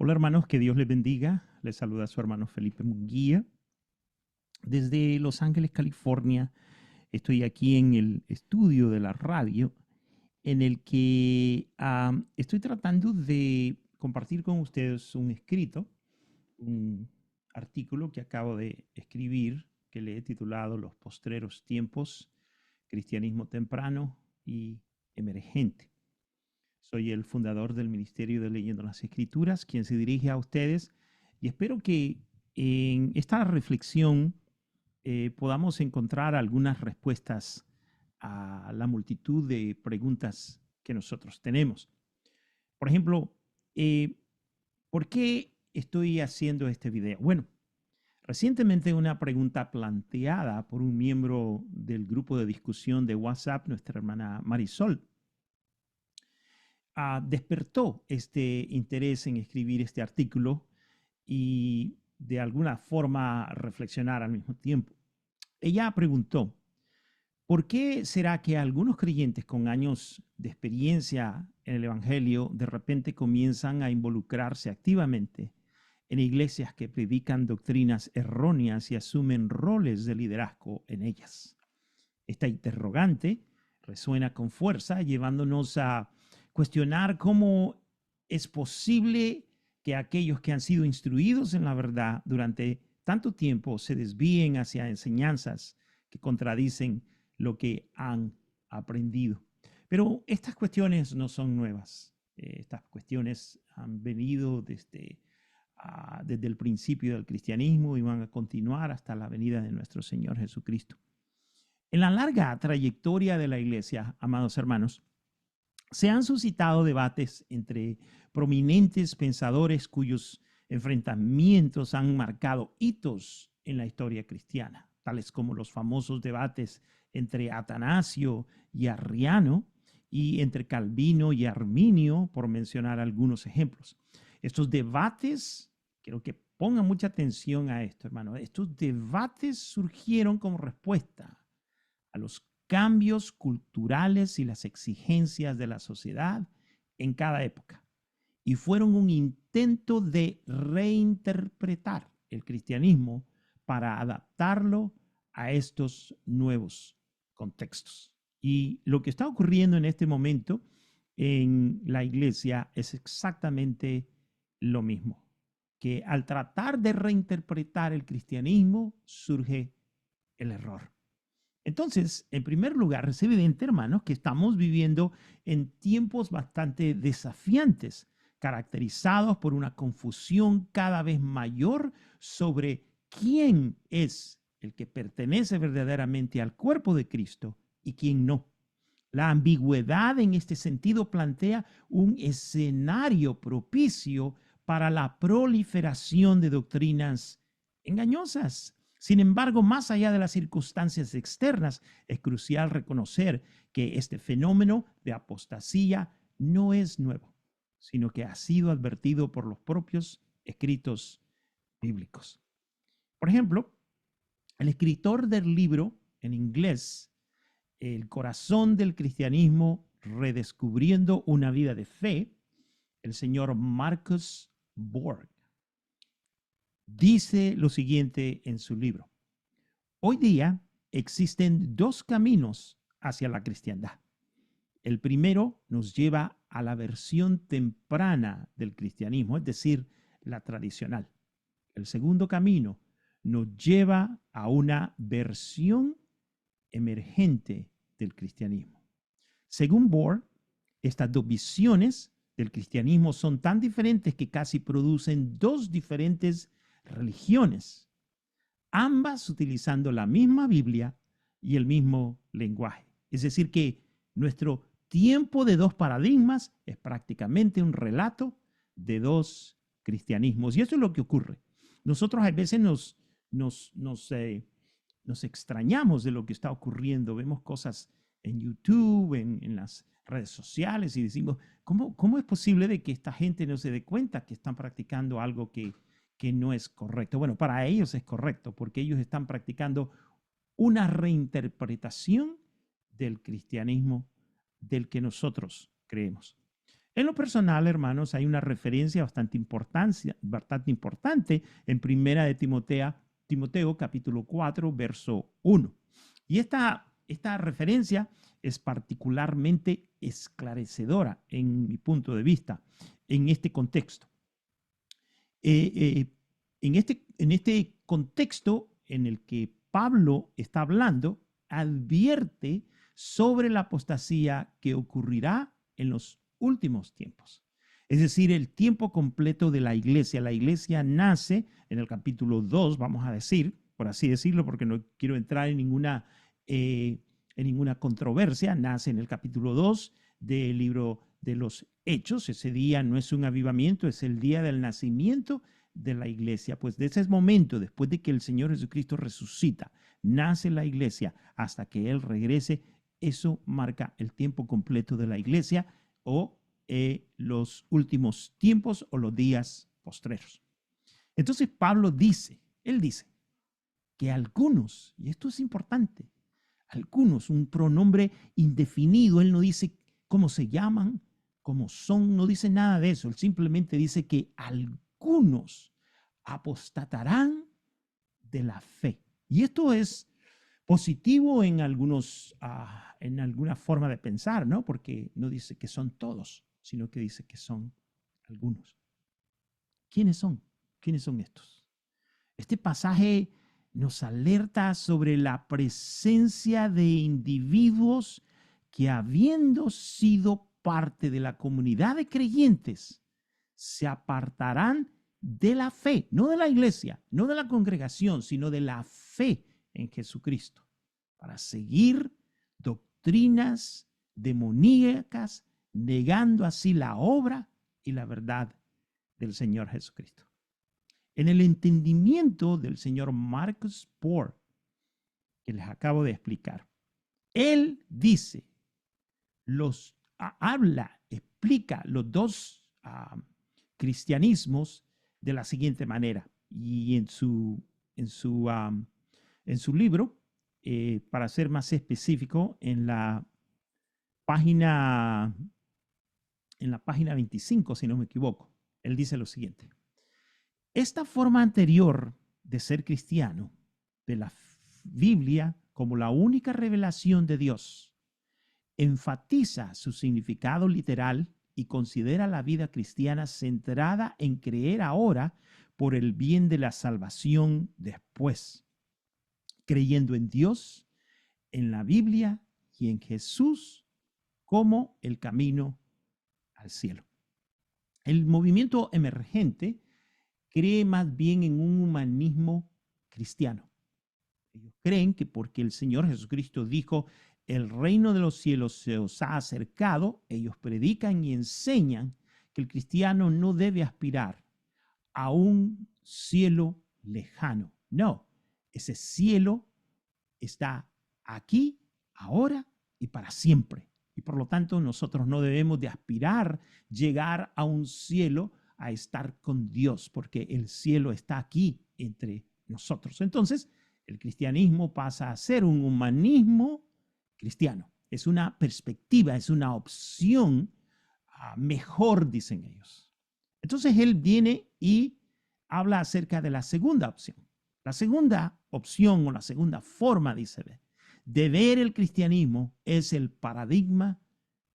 Hola hermanos, que Dios les bendiga. Les saluda su hermano Felipe Munguía. Desde Los Ángeles, California, estoy aquí en el estudio de la radio en el que estoy tratando de compartir con ustedes un escrito, un artículo que acabo de escribir, que le he titulado Los postreros tiempos, cristianismo temprano y emergente. Soy el fundador del Ministerio de Leyendo las Escrituras, quien se dirige a ustedes y espero que en esta reflexión podamos encontrar algunas respuestas a la multitud de preguntas que nosotros tenemos. Por ejemplo, eh, ¿por qué estoy haciendo este video? Bueno, recientemente una pregunta planteada por un miembro del grupo de discusión de WhatsApp, nuestra hermana Marisol, despertó este interés en escribir este artículo y de alguna forma reflexionar al mismo tiempo. Ella preguntó, ¿por qué será que algunos creyentes con años de experiencia en el Evangelio de repente comienzan a involucrarse activamente en iglesias que predican doctrinas erróneas y asumen roles de liderazgo en ellas? Esta interrogante resuena con fuerza, llevándonos a cuestionar cómo es posible que aquellos que han sido instruidos en la verdad durante tanto tiempo se desvíen hacia enseñanzas que contradicen lo que han aprendido. Pero estas cuestiones no son nuevas. Estas cuestiones han venido desde el principio del cristianismo y van a continuar hasta la venida de nuestro Señor Jesucristo. En la larga trayectoria de la Iglesia, amados hermanos, se han suscitado debates entre prominentes pensadores cuyos enfrentamientos han marcado hitos en la historia cristiana, tales como los famosos debates entre Atanasio y Arriano y entre Calvino y Arminio, por mencionar algunos ejemplos. Estos debates, quiero que pongan mucha atención a esto, hermano, estos debates surgieron como respuesta a los cambios culturales y las exigencias de la sociedad en cada época y fueron un intento de reinterpretar el cristianismo para adaptarlo a estos nuevos contextos. Y lo que está ocurriendo en este momento en la iglesia es exactamente lo mismo, que al tratar de reinterpretar el cristianismo surge el error. Entonces, en primer lugar, es evidente, hermanos, que estamos viviendo en tiempos bastante desafiantes, caracterizados por una confusión cada vez mayor sobre quién es el que pertenece verdaderamente al cuerpo de Cristo y quién no. La ambigüedad en este sentido plantea un escenario propicio para la proliferación de doctrinas engañosas. Sin embargo, más allá de las circunstancias externas, es crucial reconocer que este fenómeno de apostasía no es nuevo, sino que ha sido advertido por los propios escritos bíblicos. Por ejemplo, el escritor del libro en inglés, El corazón del cristianismo, redescubriendo una vida de fe, el señor Marcus Borg, dice lo siguiente en su libro. Hoy día existen dos caminos hacia la cristiandad. El primero nos lleva a la versión temprana del cristianismo, es decir, la tradicional. El segundo camino nos lleva a una versión emergente del cristianismo. Según Borg, estas dos visiones del cristianismo son tan diferentes que casi producen dos diferentes religiones, ambas utilizando la misma Biblia y el mismo lenguaje. Es decir, que nuestro tiempo de dos paradigmas es prácticamente un relato de dos cristianismos. Y eso es lo que ocurre. Nosotros a veces nos extrañamos de lo que está ocurriendo. Vemos cosas en YouTube, en las redes sociales y decimos, ¿cómo es posible de que esta gente no se dé cuenta que están practicando algo que no es correcto? Bueno, para ellos es correcto porque ellos están practicando una reinterpretación del cristianismo del que nosotros creemos. En lo personal, hermanos, hay una referencia bastante importante en Primera de Timoteo capítulo 4, verso 1. Y esta referencia es particularmente esclarecedora en mi punto de vista en este contexto. En este contexto en el que Pablo está hablando, advierte sobre la apostasía que ocurrirá en los últimos tiempos. Es decir, el tiempo completo de la iglesia. La iglesia nace en el capítulo 2, vamos a decir, por así decirlo, porque no quiero entrar en ninguna controversia. Nace en el capítulo 2 del libro de los Hechos. Ese día no es un avivamiento, es el día del nacimiento de la iglesia. Pues de ese momento, después de que el Señor Jesucristo resucita, nace la iglesia hasta que Él regrese, eso marca el tiempo completo de la iglesia o los últimos tiempos o los días postreros. Entonces Pablo él dice que algunos, y esto es importante, algunos, un pronombre indefinido, él no dice cómo se llaman, cómo son, no dice nada de eso, él simplemente dice que algunos apostatarán de la fe. Y esto es positivo en alguna forma de pensar, ¿no? Porque no dice que son todos, sino que dice que son algunos. ¿Quiénes son? ¿Quiénes son estos? Este pasaje nos alerta sobre la presencia de individuos que, habiendo sido parte de la comunidad de creyentes, se apartarán de la fe, no de la iglesia, no de la congregación, sino de la fe en Jesucristo, para seguir doctrinas demoníacas, negando así la obra y la verdad del Señor Jesucristo. En el entendimiento del señor Marcus Poor, que les acabo de explicar, él dice, explica los dos cristianismos de la siguiente manera. Y en su libro, para ser más específico, en la página 25, si no me equivoco, él dice lo siguiente. Esta forma anterior de ser cristiano, de la Biblia como la única revelación de Dios, enfatiza su significado literal y considera la vida cristiana centrada en creer ahora por el bien de la salvación después, creyendo en Dios, en la Biblia y en Jesús como el camino al cielo. El movimiento emergente cree más bien en un humanismo cristiano. Ellos creen que porque el Señor Jesucristo dijo, el reino de los cielos se os ha acercado, ellos predican y enseñan que el cristiano no debe aspirar a un cielo lejano. No, ese cielo está aquí, ahora y para siempre. Y por lo tanto nosotros no debemos de aspirar llegar a un cielo a estar con Dios, porque el cielo está aquí entre nosotros. Entonces, el cristianismo pasa a ser un humanismo cristiano. Es una perspectiva, es una opción mejor, dicen ellos. Entonces, él viene y habla acerca de la segunda opción. La segunda opción o la segunda forma, dice, de ver el cristianismo es el paradigma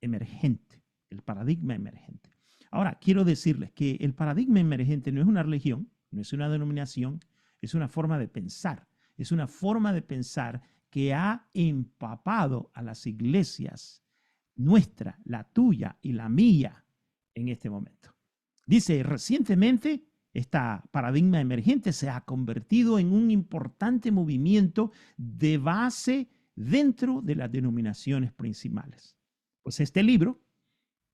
emergente. El paradigma emergente. Ahora, quiero decirles que el paradigma emergente no es una religión, no es una denominación, es una forma de pensar. Es una forma de pensar que ha empapado a las iglesias, nuestra, la tuya y la mía, en este momento. Dice, recientemente, este paradigma emergente se ha convertido en un importante movimiento de base dentro de las denominaciones principales. Pues este libro,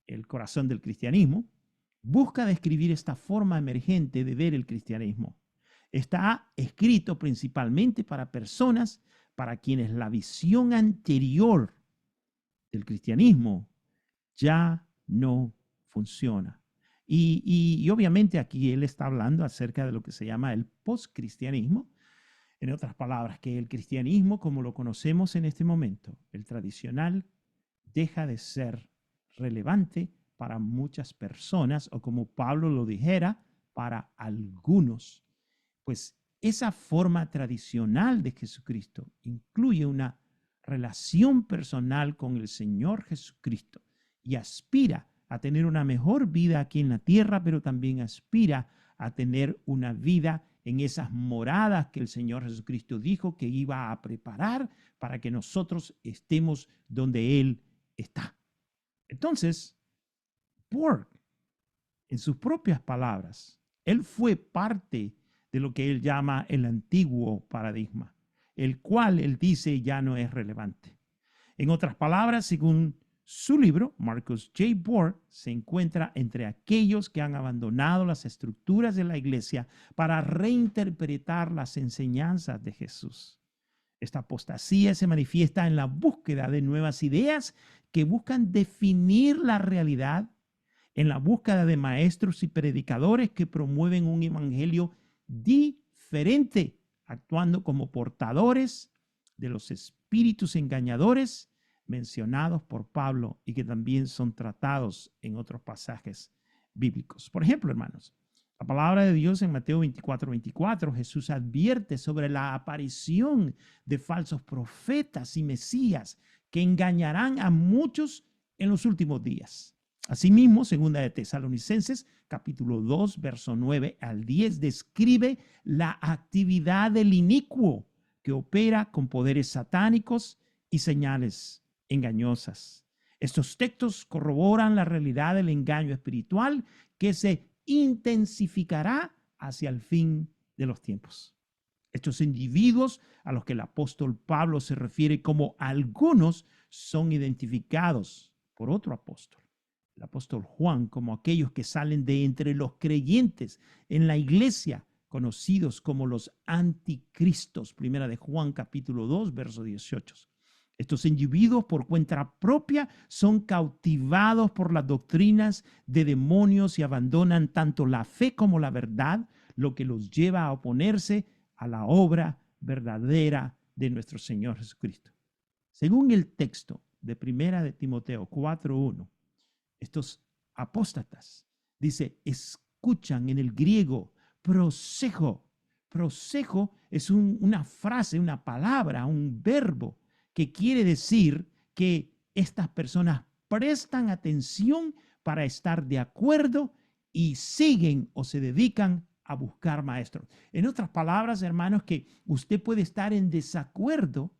El corazón del cristianismo, busca describir esta forma emergente de ver el cristianismo. Está escrito principalmente para personas para quienes la visión anterior del cristianismo ya no funciona. Y obviamente aquí él está hablando acerca de lo que se llama el postcristianismo. En otras palabras, que el cristianismo como lo conocemos en este momento, el tradicional, deja de ser relevante para muchas personas, o como Pablo lo dijera, para algunos. Pues esa forma tradicional de Jesucristo incluye una relación personal con el Señor Jesucristo y aspira a tener una mejor vida aquí en la tierra, pero también aspira a tener una vida en esas moradas que el Señor Jesucristo dijo que iba a preparar para que nosotros estemos donde Él está. Entonces, Borg, en sus propias palabras, él fue parte de lo que él llama el antiguo paradigma, el cual él dice ya no es relevante. En otras palabras, según su libro, Marcus J. Borg se encuentra entre aquellos que han abandonado las estructuras de la iglesia para reinterpretar las enseñanzas de Jesús. Esta apostasía se manifiesta en la búsqueda de nuevas ideas que buscan definir la realidad, en la búsqueda de maestros y predicadores que promueven un evangelio diferente, actuando como portadores de los espíritus engañadores mencionados por Pablo y que también son tratados en otros pasajes bíblicos. Por ejemplo, hermanos, la palabra de Dios en Mateo 24:24, Jesús advierte sobre la aparición de falsos profetas y mesías que engañarán a muchos en los últimos días. Asimismo, segunda de Tesalonicenses, capítulo 2, verso 9 al 10, describe la actividad del inicuo que opera con poderes satánicos y señales engañosas. Estos textos corroboran la realidad del engaño espiritual que se intensificará hacia el fin de los tiempos. Estos individuos a los que el apóstol Pablo se refiere como algunos son identificados por otro apóstol, el apóstol Juan, como aquellos que salen de entre los creyentes en la iglesia, conocidos como los anticristos. Primera de Juan, capítulo 2, verso 18. Estos individuos por cuenta propia son cautivados por las doctrinas de demonios y abandonan tanto la fe como la verdad, lo que los lleva a oponerse a la obra verdadera de nuestro Señor Jesucristo. Según el texto de Primera de Timoteo 4:1, estos apóstatas, dice, escuchan en el griego prosejo. Prosejo es una frase, una palabra, un verbo que quiere decir que estas personas prestan atención para estar de acuerdo y siguen o se dedican a buscar maestros. En otras palabras, hermanos, que usted puede estar en desacuerdo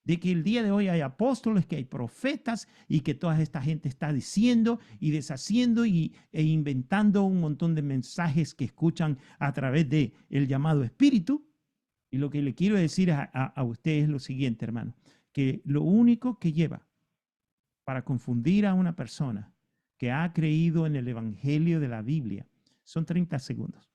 de que el día de hoy hay apóstoles, que hay profetas y que toda esta gente está diciendo y deshaciendo e inventando un montón de mensajes que escuchan a través de el llamado espíritu. Y lo que le quiero decir a usted es lo siguiente, hermano, que lo único que lleva para confundir a una persona que ha creído en el evangelio de la Biblia son 30 segundos.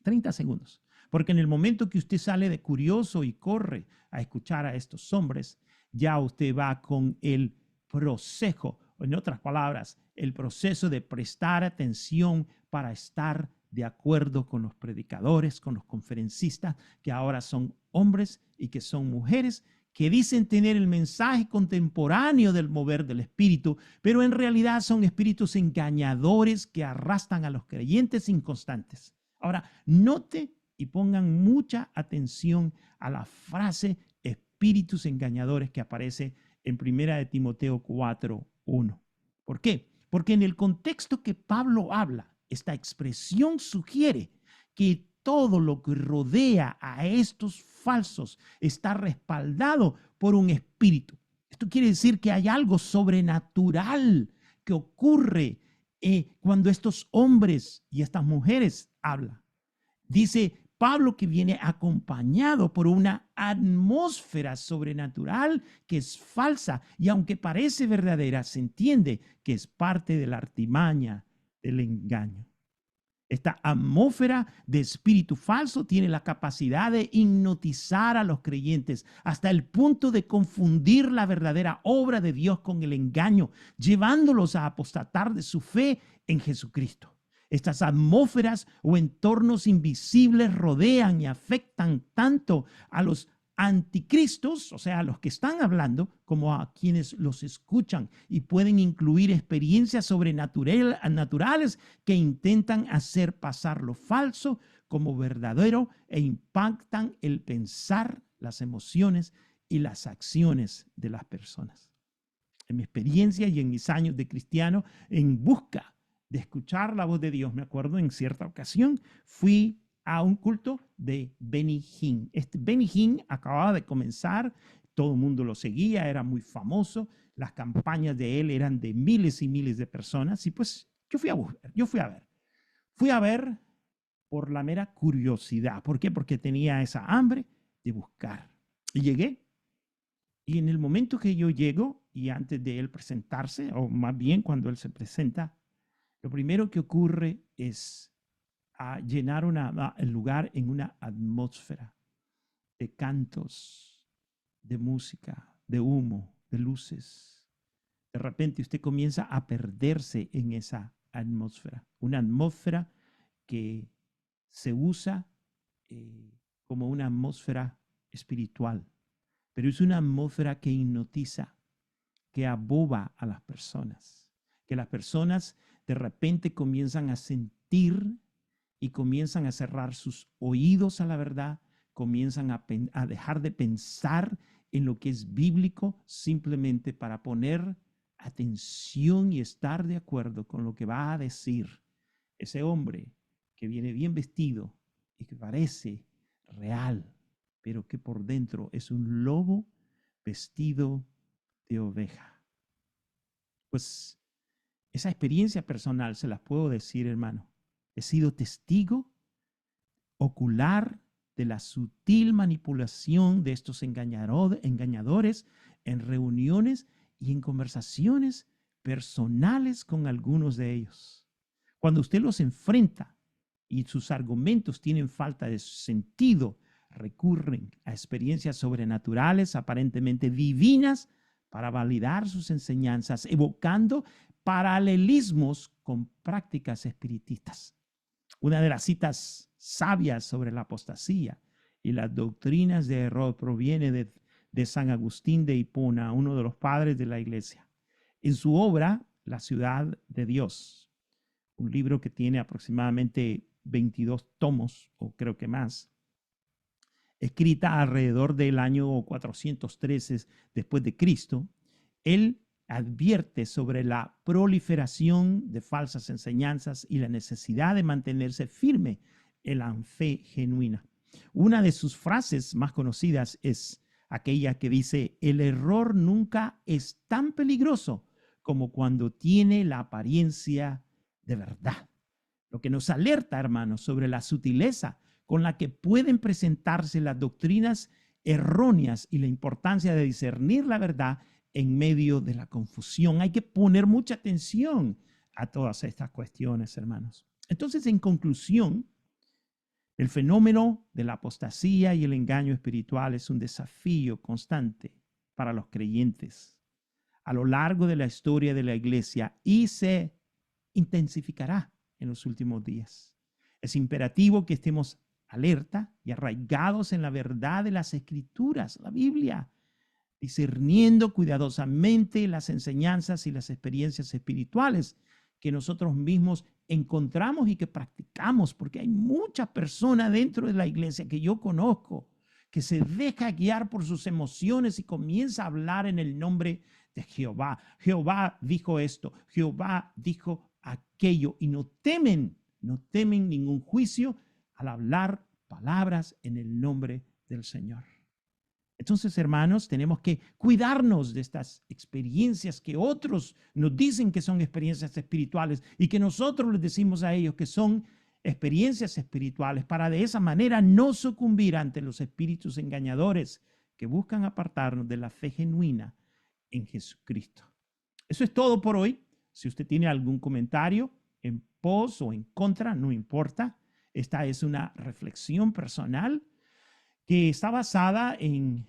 30 segundos. Porque en el momento que usted sale de curioso y corre a escuchar a estos hombres, ya usted va con el proceso, en otras palabras, el proceso de prestar atención para estar de acuerdo con los predicadores, con los conferencistas, que ahora son hombres y que son mujeres, que dicen tener el mensaje contemporáneo del mover del espíritu, pero en realidad son espíritus engañadores que arrastran a los creyentes inconstantes. Ahora, note y pongan mucha atención a la frase espíritus engañadores que aparece en 1 de Timoteo 4:1. ¿Por qué? Porque en el contexto que Pablo habla, esta expresión sugiere que todo lo que rodea a estos falsos está respaldado por un espíritu. Esto quiere decir que hay algo sobrenatural que ocurre cuando estos hombres y estas mujeres hablan. Dice Pablo que viene acompañado por una atmósfera sobrenatural que es falsa y aunque parece verdadera, se entiende que es parte de la artimaña del engaño. Esta atmósfera de espíritu falso tiene la capacidad de hipnotizar a los creyentes hasta el punto de confundir la verdadera obra de Dios con el engaño, llevándolos a apostatar de su fe en Jesucristo. Estas atmósferas o entornos invisibles rodean y afectan tanto a los anticristos, o sea, los que están hablando, como a quienes los escuchan, y pueden incluir experiencias sobrenaturales que intentan hacer pasar lo falso como verdadero e impactan el pensar, las emociones y las acciones de las personas. En mi experiencia y en mis años de cristiano, en busca de escuchar la voz de Dios, me acuerdo en cierta ocasión fui a un culto de Benny Hinn. Este Benny Hinn acababa de comenzar, todo el mundo lo seguía, era muy famoso, las campañas de él eran de miles y miles de personas y pues yo fui a buscar, fui a ver por la mera curiosidad. ¿Por qué? Porque tenía esa hambre de buscar. Y llegué. Y en el momento que yo llego y antes de él presentarse, o más bien cuando él se presenta, lo primero que ocurre es llenar el lugar en una atmósfera de cantos, de música, de humo, de luces. De repente usted comienza a perderse en esa atmósfera, una atmósfera que se usa como una atmósfera espiritual, pero es una atmósfera que hipnotiza, que aboba a las personas, que las personas de repente comienzan a sentir y comienzan a cerrar sus oídos a la verdad, comienzan a dejar de pensar en lo que es bíblico simplemente para poner atención y estar de acuerdo con lo que va a decir ese hombre que viene bien vestido y que parece real, pero que por dentro es un lobo vestido de oveja. Pues esa experiencia personal se las puedo decir, hermano. He sido testigo ocular de la sutil manipulación de estos engañadores en reuniones y en conversaciones personales con algunos de ellos. Cuando usted los enfrenta y sus argumentos tienen falta de sentido, recurren a experiencias sobrenaturales, aparentemente divinas, para validar sus enseñanzas, evocando paralelismos con prácticas espiritistas. Una de las citas sabias sobre la apostasía y las doctrinas de error proviene de San Agustín de Hipona, uno de los padres de la iglesia. En su obra, La ciudad de Dios, un libro que tiene aproximadamente 22 tomos, o creo que más, escrita alrededor del año 413 después de Cristo, él advierte sobre la proliferación de falsas enseñanzas y la necesidad de mantenerse firme en la fe genuina. Una de sus frases más conocidas es aquella que dice: el error nunca es tan peligroso como cuando tiene la apariencia de verdad. Lo que nos alerta, hermanos, sobre la sutileza con la que pueden presentarse las doctrinas erróneas y la importancia de discernir la verdad en medio de la confusión. Hay que poner mucha atención a todas estas cuestiones, hermanos. Entonces, en conclusión, el fenómeno de la apostasía y el engaño espiritual es un desafío constante para los creyentes a lo largo de la historia de la iglesia y se intensificará en los últimos días. Es imperativo que estemos alerta y arraigados en la verdad de las Escrituras, la Biblia, discerniendo cuidadosamente las enseñanzas y las experiencias espirituales que nosotros mismos encontramos y que practicamos, porque hay muchas personas dentro de la iglesia que yo conozco que se deja guiar por sus emociones y comienza a hablar en el nombre de Jehová. Jehová dijo esto, Jehová dijo aquello, y no temen ningún juicio al hablar palabras en el nombre del Señor. Entonces, hermanos, tenemos que cuidarnos de estas experiencias que otros nos dicen que son experiencias espirituales y que nosotros les decimos a ellos que son experiencias espirituales, para de esa manera no sucumbir ante los espíritus engañadores que buscan apartarnos de la fe genuina en Jesucristo. Eso es todo por hoy. Si usted tiene algún comentario en pos o en contra, no importa. Esta es una reflexión personal que está basada en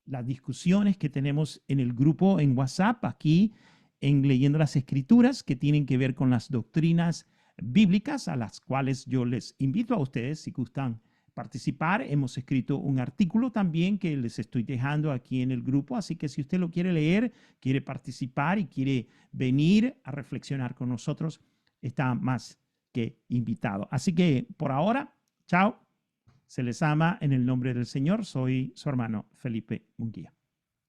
las discusiones que tenemos en el grupo en WhatsApp, aquí en Leyendo las Escrituras, que tienen que ver con las doctrinas bíblicas, a las cuales yo les invito a ustedes, si gustan participar, hemos escrito un artículo también que les estoy dejando aquí en el grupo, así que si usted lo quiere leer, quiere participar y quiere venir a reflexionar con nosotros, está más que invitado. Así que por ahora, chao, se les ama en el nombre del Señor, soy su hermano Felipe Munguía.